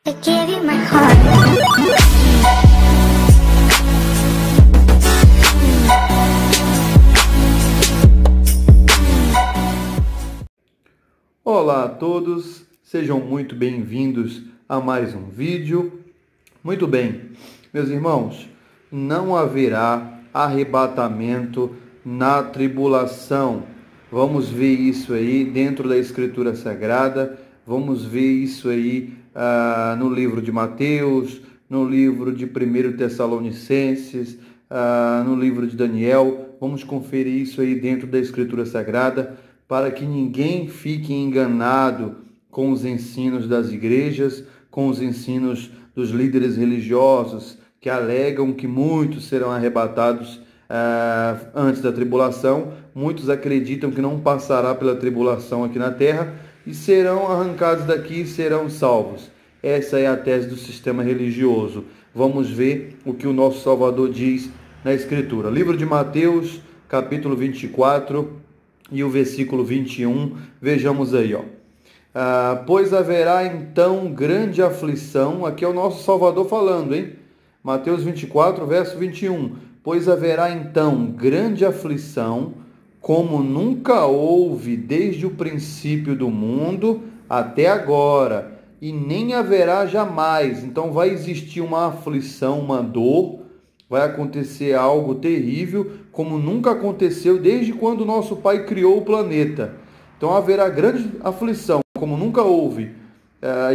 I gave you my heart. Olá a todos, sejam muito bem-vindos a mais um vídeo. Muito bem, meus irmãos, não haverá arrebatamento na tribulação. Vamos ver isso aí dentro da Escritura Sagrada, vamos ver isso aí no livro de Mateus, no livro de 1 Tessalonicenses, no livro de Daniel. Vamos conferir isso aí dentro da Escritura Sagrada, para que ninguém fique enganado com os ensinos das igrejas, com os ensinos dos líderes religiosos que alegam que muitos serão arrebatados antes da tribulação. Muitos acreditam que não passará pela tribulação aqui na terra e serão arrancados daqui e serão salvos. Essa é a tese do sistema religioso. Vamos ver o que o nosso Salvador diz na Escritura. Livro de Mateus, capítulo 24 e o versículo 21. Vejamos aí, pois haverá então grande aflição. Aqui é o nosso Salvador falando, hein? Mateus 24, verso 21. Pois haverá então grande aflição, como nunca houve desde o princípio do mundo até agora, e nem haverá jamais. Então vai existir uma aflição, uma dor, vai acontecer algo terrível, como nunca aconteceu desde quando o nosso Pai criou o planeta. Então haverá grande aflição, como nunca houve,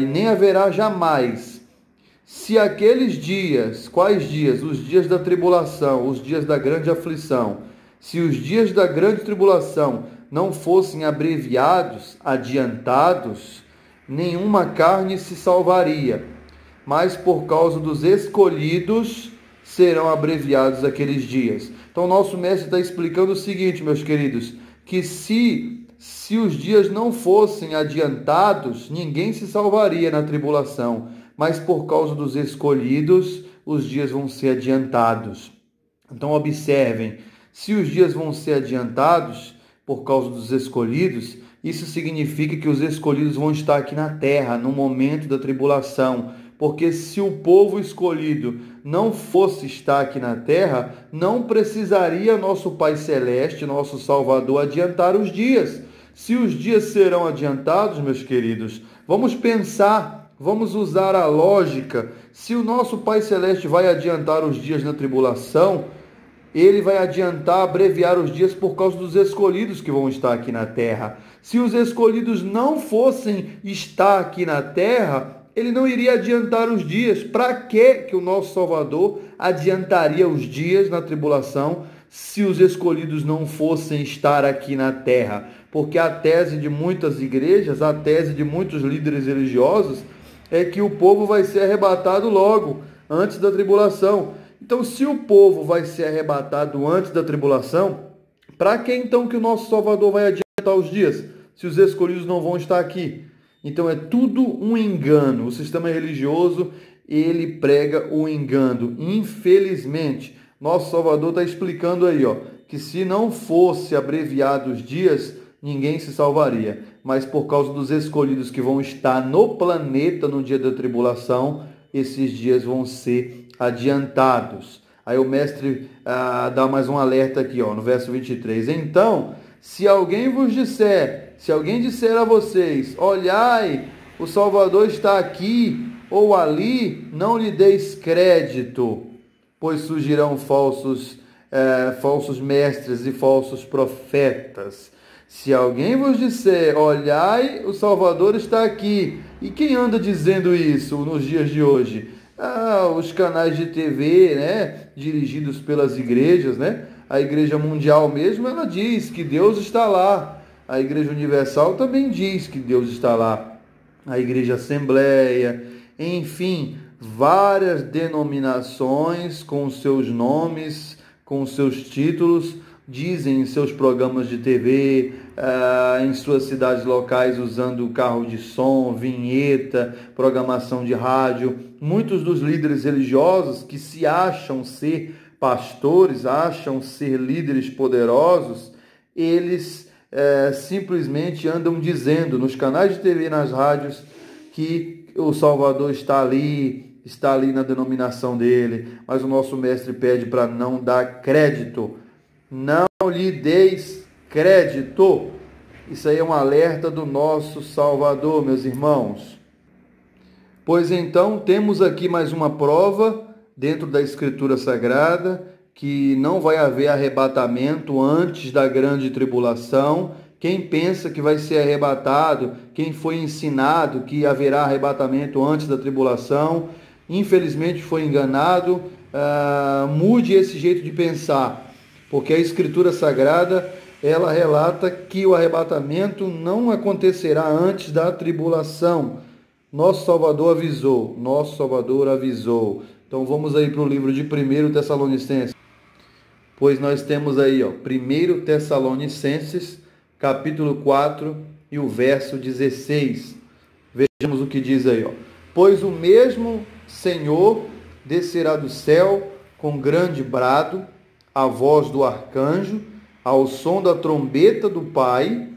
e nem haverá jamais. Se aqueles dias, quais dias? Os dias da tribulação, os dias da grande aflição. Se os dias da grande tribulação não fossem abreviados, adiantados, nenhuma carne se salvaria. Mas por causa dos escolhidos serão abreviados aqueles dias. Então nosso mestre está explicando o seguinte, meus queridos, que se os dias não fossem adiantados, ninguém se salvaria na tribulação. Mas por causa dos escolhidos, os dias vão ser adiantados. Então observem, se os dias vão ser adiantados por causa dos escolhidos, isso significa que os escolhidos vão estar aqui na terra no momento da tribulação. Porque se o povo escolhido não fosse estar aqui na terra, não precisaria nosso Pai Celeste, nosso Salvador, adiantar os dias. Se os dias serão adiantados, meus queridos, vamos pensar, vamos usar a lógica. Se o nosso Pai Celeste vai adiantar os dias na tribulação, Ele vai adiantar, abreviar os dias por causa dos escolhidos que vão estar aqui na terra. Se os escolhidos não fossem estar aqui na terra, Ele não iria adiantar os dias. Para que o nosso Salvador adiantaria os dias na tribulação se os escolhidos não fossem estar aqui na terra? Porque a tese de muitas igrejas, a tese de muitos líderes religiosos é que o povo vai ser arrebatado logo, antes da tribulação. Então, se o povo vai ser arrebatado antes da tribulação, para que então que o nosso Salvador vai adiantar os dias, se os escolhidos não vão estar aqui? Então, é tudo um engano. O sistema religioso, ele prega o engano. Infelizmente, nosso Salvador está explicando aí, que se não fosse abreviado os dias, ninguém se salvaria. Mas por causa dos escolhidos que vão estar no planeta no dia da tribulação, esses dias vão ser adiantados. Aí o mestre dá mais um alerta aqui, no verso 23. Então, se alguém disser a vocês, olhai, o Salvador está aqui ou ali, não lhe deis crédito, pois surgirão falsos mestres e falsos profetas. Se alguém vos disser, olhai, o Salvador está aqui. E quem anda dizendo isso nos dias de hoje? Os canais de TV, dirigidos pelas igrejas, A Igreja Mundial mesmo, ela diz que Deus está lá. A Igreja Universal também diz que Deus está lá. A Igreja Assembleia, enfim, várias denominações com seus nomes, com seus títulos, dizem em seus programas de TV, em suas cidades locais, usando carro de som, vinheta, programação de rádio. Muitos dos líderes religiosos que se acham ser pastores, acham ser líderes poderosos, eles simplesmente andam dizendo nos canais de TV e nas rádios que o Salvador está ali na denominação dele, mas o nosso mestre pede para não dar crédito. Não lhe deis crédito. Isso aí é um alerta do nosso Salvador, meus irmãos. Pois então, temos aqui mais uma prova dentro da Escritura Sagrada, que não vai haver arrebatamento antes da grande tribulação. Quem pensa que vai ser arrebatado, quem foi ensinado que haverá arrebatamento antes da tribulação, infelizmente foi enganado. Mude esse jeito de pensar, porque a Escritura Sagrada, ela relata que o arrebatamento não acontecerá antes da tribulação. Nosso Salvador avisou. Então vamos aí para o livro de 1 Tessalonicenses. Pois nós temos aí, 1 Tessalonicenses, capítulo 4 e o verso 16. Vejamos o que diz aí, Pois o mesmo Senhor descerá do céu com grande brado, a voz do arcanjo, ao som da trombeta do Pai,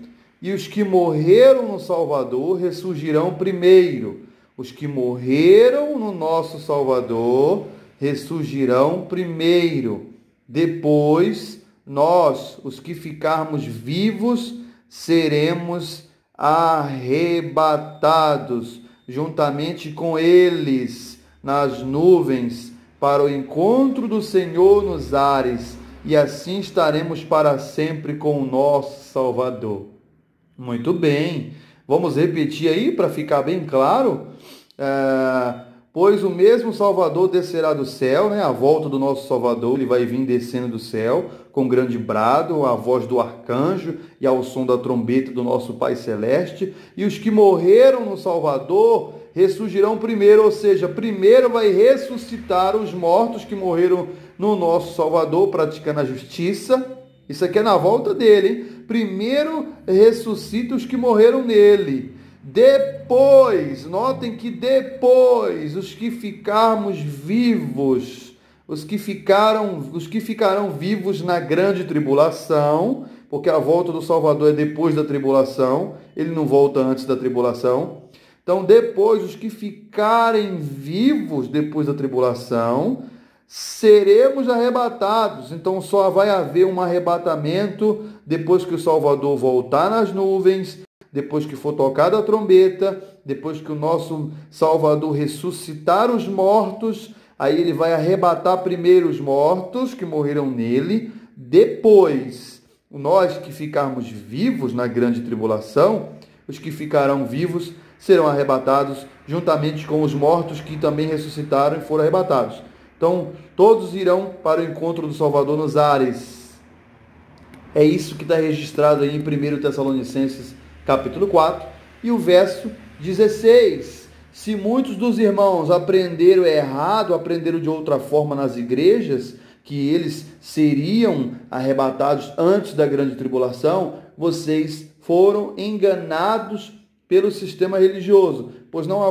e os que morreram no Salvador ressurgirão primeiro. Os que morreram no nosso Salvador ressurgirão primeiro. Depois, nós, os que ficarmos vivos, seremos arrebatados juntamente com eles nas nuvens para o encontro do Senhor nos ares, e assim estaremos para sempre com o nosso Salvador. Muito bem, vamos repetir aí para ficar bem claro. Pois o mesmo Salvador descerá do céu, a volta do nosso Salvador, ele vai vir descendo do céu com grande brado, a voz do arcanjo e ao som da trombeta do nosso Pai Celeste. E os que morreram no Salvador ressurgirão primeiro, ou seja, primeiro vai ressuscitar os mortos que morreram no nosso Salvador, praticando a justiça. Isso aqui é na volta dele, hein? Primeiro ressuscita os que morreram nele. Depois, notem que depois, os que ficarmos vivos, os que ficarão vivos na grande tribulação, porque a volta do Salvador é depois da tribulação, ele não volta antes da tribulação. Então, depois, os que ficarem vivos depois da tribulação, seremos arrebatados. Então, só vai haver um arrebatamento depois que o Salvador voltar nas nuvens, depois que for tocada a trombeta, depois que o nosso Salvador ressuscitar os mortos, aí ele vai arrebatar primeiro os mortos que morreram nele. Depois, nós que ficarmos vivos na grande tribulação, os que ficarão vivos serão arrebatados juntamente com os mortos que também ressuscitaram e foram arrebatados. Então, todos irão para o encontro do Salvador nos ares. É isso que está registrado aí em 1 Tessalonicenses, capítulo 4, e o verso 16. Se muitos dos irmãos aprenderam errado, aprenderam de outra forma nas igrejas, que eles seriam arrebatados antes da grande tribulação, vocês foram enganados pelo sistema religioso, pois não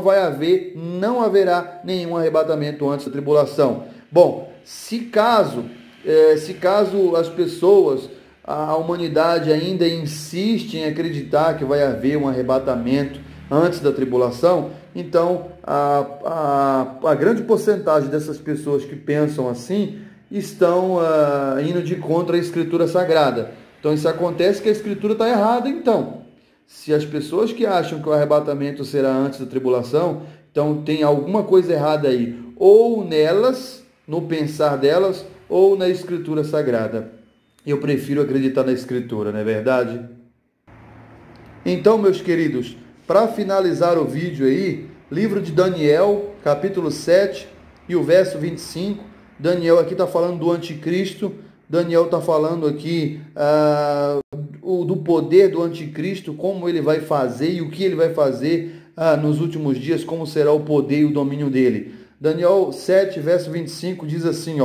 haverá nenhum arrebatamento antes da tribulação. Bom, se caso as pessoas, a humanidade ainda insiste em acreditar que vai haver um arrebatamento antes da tribulação, então a grande porcentagem dessas pessoas que pensam assim estão indo de contra a Escritura Sagrada. Então isso acontece que a Escritura está errada, então. Se as pessoas que acham que o arrebatamento será antes da tribulação, então tem alguma coisa errada aí, ou nelas, no pensar delas, ou na Escritura Sagrada. Eu prefiro acreditar na Escritura, não é verdade? Então, meus queridos, para finalizar o vídeo aí, livro de Daniel, capítulo 7 e o verso 25. Daniel aqui está falando do anticristo. Daniel está falando aqui do poder do anticristo, como ele vai fazer e o que ele vai fazer nos últimos dias, como será o poder e o domínio dele. Daniel 7, verso 25 diz assim,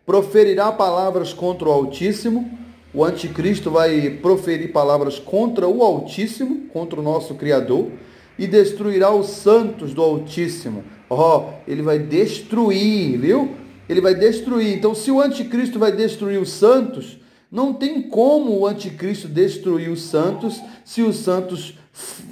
proferirá palavras contra o Altíssimo. O anticristo vai proferir palavras contra o Altíssimo, contra o nosso Criador, e destruirá os santos do Altíssimo. Ele vai destruir, viu? Ele vai destruir. Então, se o anticristo vai destruir os santos, não tem como o anticristo destruir os santos se os santos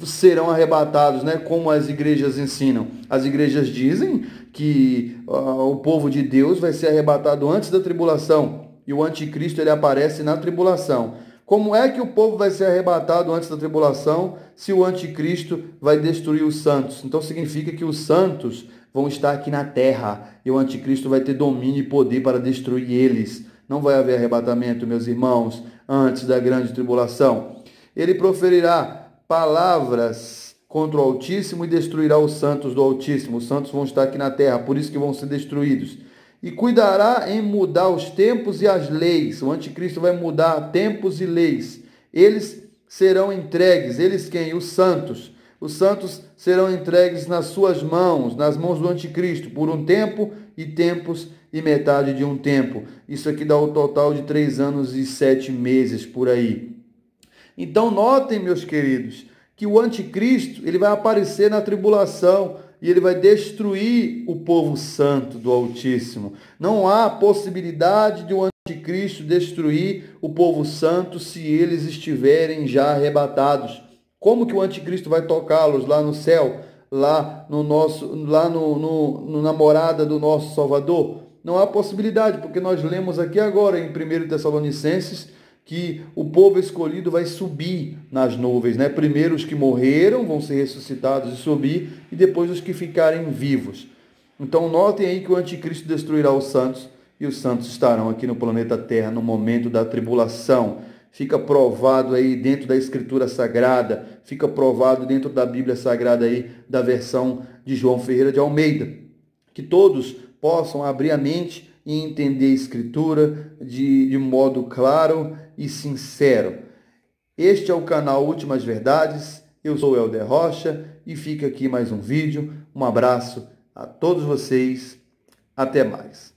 serão arrebatados, né? Como as igrejas ensinam. As igrejas dizem que o povo de Deus vai ser arrebatado antes da tribulação e o anticristo ele aparece na tribulação. Como é que o povo vai ser arrebatado antes da tribulação se o anticristo vai destruir os santos? Então significa que os santos vão estar aqui na terra e o anticristo vai ter domínio e poder para destruir eles. Não vai haver arrebatamento, meus irmãos, antes da grande tribulação. Ele proferirá palavras contra o Altíssimo e destruirá os santos do Altíssimo. Os santos vão estar aqui na terra, por isso que vão ser destruídos. E cuidará em mudar os tempos e as leis. O anticristo vai mudar tempos e leis. Eles serão entregues. Eles quem? Os santos. Os santos serão entregues nas suas mãos, nas mãos do anticristo, por um tempo e tempos e metade de um tempo. Isso aqui dá o total de 3 anos e 7 meses por aí. Então notem, meus queridos, que o anticristo ele vai aparecer na tribulação e ele vai destruir o povo santo do Altíssimo. Não há possibilidade de o anticristo destruir o povo santo se eles estiverem já arrebatados. Como que o anticristo vai tocá-los lá no céu, lá na morada do nosso Salvador? Não há possibilidade, porque nós lemos aqui agora em 1 Tessalonicenses que o povo escolhido vai subir nas nuvens, né? Primeiro os que morreram vão ser ressuscitados e subir, e depois os que ficarem vivos. Então notem aí que o anticristo destruirá os santos, e os santos estarão aqui no planeta Terra no momento da tribulação. Fica provado aí dentro da Escritura Sagrada, fica provado dentro da Bíblia Sagrada aí, da versão de João Ferreira de Almeida. Que todos possam abrir a mente e entender a Escritura de modo claro e sincero. Este é o canal Últimas Verdades. Eu sou o Helder Rocha e fica aqui mais um vídeo. Um abraço a todos vocês. Até mais.